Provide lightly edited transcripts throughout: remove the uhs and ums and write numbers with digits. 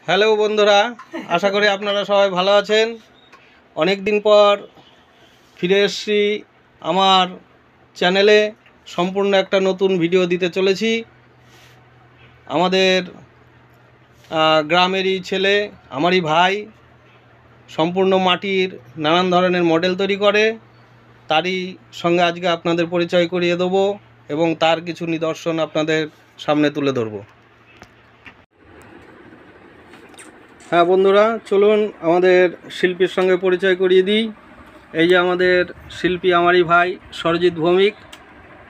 Hello বন্ধুরা, আশা করি আপনারা সবাই ভালো আছেন। অনেক দিন পর ফিরে এসেছি আমার চ্যানেলে, সম্পূর্ণ একটা নতুন ভিডিও দিতে চলেছি। আমাদের গ্রামেরই ছেলে, আমারই ভাই, সম্পূর্ণ মাটির নানান ধরনের মডেল তৈরি করে। তারই সঙ্গে আজকে আপনাদের পরিচয় করিয়ে দেবো এবং তার কিছু নিদর্শন আপনাদের সামনে তুলে ধরবো। হ্যাঁ বন্ধুরা, চলুন আমাদের শিল্পীর সঙ্গে পরিচয় করিয়ে দিই। এই যে আমাদের শিল্পী আমারই ভাই সরজিৎ ভৌমিক,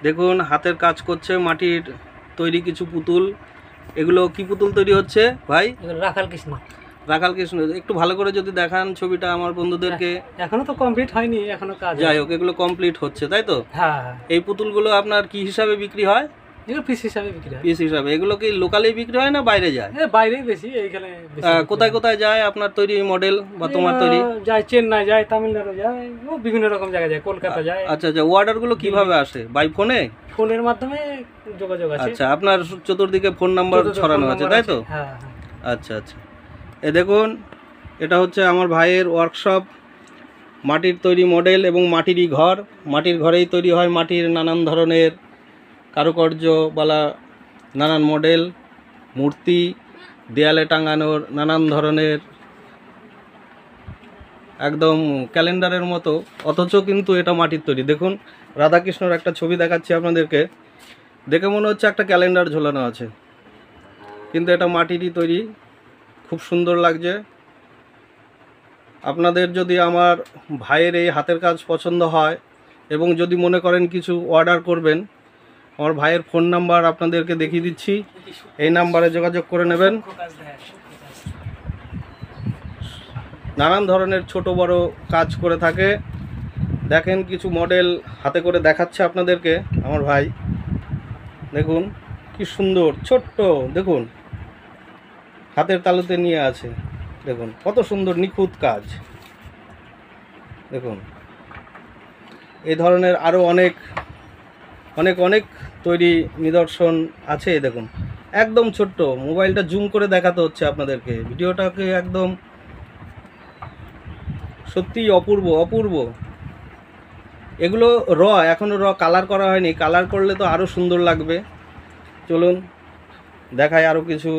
দেখুন হাতের কাজ করছে, মাটির তৈরি কিছু পুতুল। এগুলো কি পুতুল তৈরি হচ্ছে ভাই? রাখাল কৃষ্ণ। রাখাল কৃষ্ণ, একটু ভালো করে যদি দেখান ছবিটা আমার বন্ধুদেরকে। এখনো তো কমপ্লিট হয়নি, এখনো কাজ। যাই হোক, এগুলো কমপ্লিট হচ্ছে, তাই তো? হ্যাঁ। এই পুতুলগুলো আপনার কি হিসাবে বিক্রি হয়? এগুলো পিস হিসাবে বিক্রি হয়। পিস হিসাবে। এগুলো কি লোকালেই বিক্রি হয় না বাইরে যায়? বাইরেই বেশি, এইখানে কোথায় কোথায় যায় আপনার তৈরি মডেল বা তোমার তৈরি? যায় চেন্নাই যায়, তামিলনাড়ু যায়, ও বিভিন্ন রকম জায়গায় যায়, কলকাতা যায়। আচ্ছা আচ্ছা, অর্ডারগুলো কিভাবে আসে? বাই ফোনে? ফোনের মাধ্যমে যোগাযোগ আছে। আচ্ছা, আপনার চতুর্দিকে ফোন নাম্বার ছড়ানো আছে, তাই তো? হ্যাঁ। আচ্ছা আচ্ছা, এ দেখুন, এটা হচ্ছে আমার ভাইয়ের ওয়ার্কশপ, মাটির তৈরি মডেল এবং মাটিরই ঘর। মাটির ঘরেই তৈরি হয় মাটির নানান ধরনের কারুকার্যওয়ালা নানান মডেল, মূর্তি, দেয়ালে টাঙানোর নানান ধরনের, একদম ক্যালেন্ডারের মতো, অথচ কিন্তু এটা মাটির তৈরি। দেখুন, রাধাকৃষ্ণর একটা ছবি দেখাচ্ছি আপনাদেরকে, দেখে মনে হচ্ছে একটা ক্যালেন্ডার ঝোলানো আছে, কিন্তু এটা মাটিরই তৈরি। খুব সুন্দর লাগছে। আপনাদের যদি আমার ভাইয়ের এই হাতের কাজ পছন্দ হয় এবং যদি মনে করেন কিছু অর্ডার করবেন, আমার ভাইয়ের ফোন নাম্বার আপনাদেরকে দেখিয়ে দিচ্ছি, এই নাম্বারে যোগাযোগ করে নেবেন। নানান ধরনের ছোট বড় কাজ করে থাকে। দেখেন, কিছু মডেল হাতে করে দেখাচ্ছে আপনাদেরকে আমার ভাই। দেখুন কি সুন্দর, ছোট্ট, দেখুন হাতের তালুতে নিয়ে আছে। দেখুন কত সুন্দর নিখুঁত কাজ। দেখুন এই ধরনের আরও অনেক অনেক অনেক তৈরি নিদর্শন আছে। দেখুন একদম ছোট্ট, মোবাইলটা জুম করে দেখাতে হচ্ছে আপনাদেরকে, ভিডিওটাকে একদম সত্যিই অপূর্ব অপূর্ব। এগুলো এখনও কালার করা হয়নি, কালার করলে তো আরও সুন্দর লাগবে। চলুন দেখাই আরও কিছু।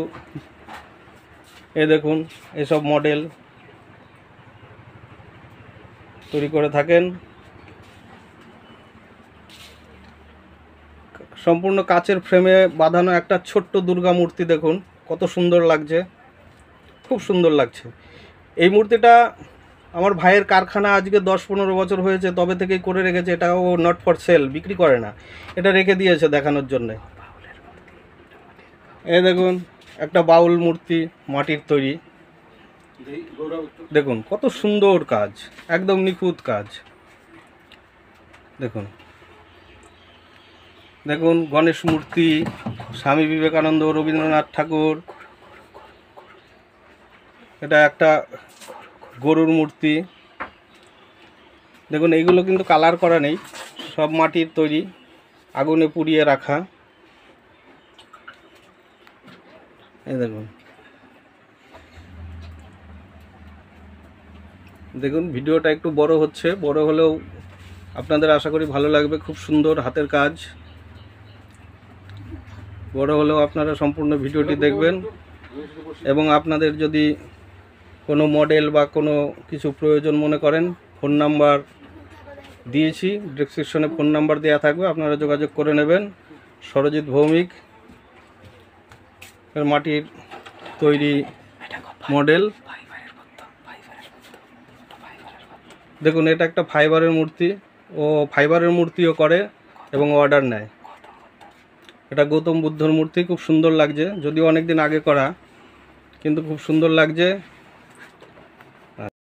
এ দেখুন, এসব মডেল তৈরি করে থাকেন। সম্পূর্ণ কাচের ফ্রেমে বাঁধানো একটা ছোট্ট দুর্গা মূর্তি, দেখুন কত সুন্দর লাগছে, খুব সুন্দর লাগছে। এই মূর্তিটা আমার ভাইয়ের কারখানা আজকে 10-15 বছর হয়েছে, তবে থেকেই করে রেখেছে। এটাও নট ফর সেল, বিক্রি করে না, এটা রেখে দিয়েছে দেখানোর জন্যে। এই দেখুন একটা বাউল মূর্তি, মাটির তৈরি। দেখুন কত সুন্দর কাজ, একদম নিখুঁত কাজ। দেখুন দেখুন গণেশ মূর্তি, স্বামী বিবেকানন্দ, রবীন্দ্রনাথ ঠাকুর। এটা একটা গরুর মূর্তি। দেখুন এইগুলো কিন্তু কালার করা নেই, সব মাটির তৈরি, আগুনে পুড়িয়ে রাখা। এই দেখুন, দেখুন ভিডিওটা একটু বড় হচ্ছে, বড় হলেও আপনাদের আশা করি ভালো লাগবে। খুব সুন্দর হাতের কাজ, বড় হলেও আপনারা সম্পূর্ণ ভিডিওটি দেখবেন। এবং আপনাদের যদি কোনো মডেল বা কোনো কিছু প্রয়োজন মনে করেন, ফোন নাম্বার দিয়েছি, ডেসক্রিপশনে ফোন নাম্বার দেওয়া থাকবে, আপনারা যোগাযোগ করে নেবেন। সরজিৎ ভৌমিক এর মাটির তৈরি মডেল। দেখুন এটা একটা ফাইবারের মূর্তি, ও ফাইবারের মূর্তিও করে এবং অর্ডার নেয়। এটা গৌতম বুদ্ধর মূর্তি, খুব সুন্দর লাগছে, যদিও অনেক দিন আগে করা, কিন্তু খুব সুন্দর লাগছে।